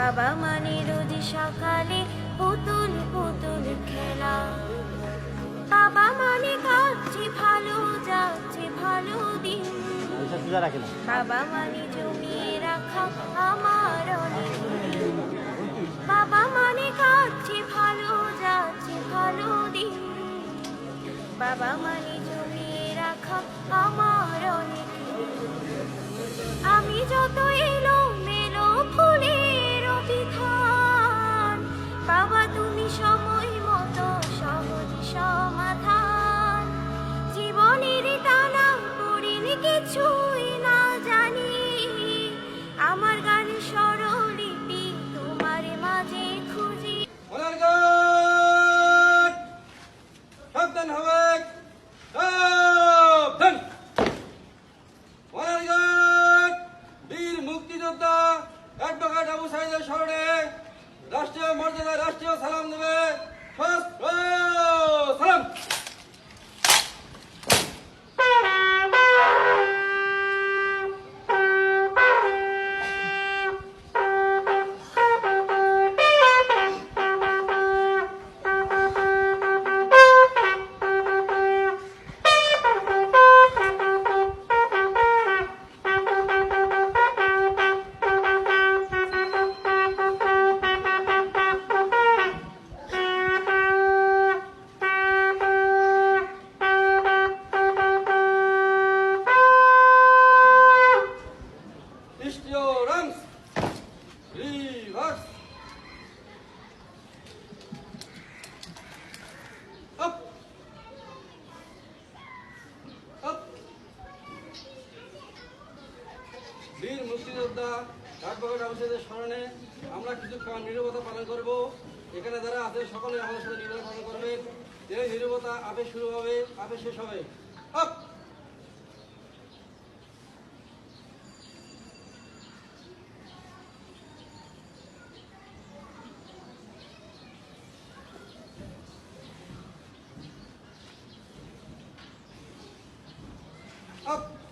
বাবা মানে রোজ সকালে পুতুল পুতুল খেলা, বাবা মানে কাটছে ভালো যাচ্ছে ভালো দিন, বাবা মানে জমিয়ে রাখা আমার অনেক দিন, বাবা মানে কাটছে ভালো যাচ্ছে ভালো দিন, বাবা মানে জমিয়ে রাখা আমার অনেক দিন। আমি যত এলো মেলো ফুলের বিধান, বাবা তুমি সময় মতো সহজ সমাধান, জীবনের টানা পড়িনি কিছুই না জানি, আমার গান স্বরলিপি তোমার মাঝে খুঁজি। সাবধান হবে, সাবধান। বীর মুক্তিযোদ্ধা অ্যাডভোকেট আবু সাইদের স্মরণে রাষ্ট্রীয় মর্যাদায় রাষ্ট্রীয় সালাম দেবে। সালাম। Rams, reverse, up, up. বীর মুক্তিযোদ্ধা অ্যাডভোকেট আবু সাইদের স্মরণে আমরা কিছুক্ষণ নীরবতা পালন করব। এখানে যারা আছে সকলে আমাদের সাথে নীরবতা পালন করবেন। এই নীরবতা আপে শুরু হবে, আপে শেষ হবে। আপ। Up.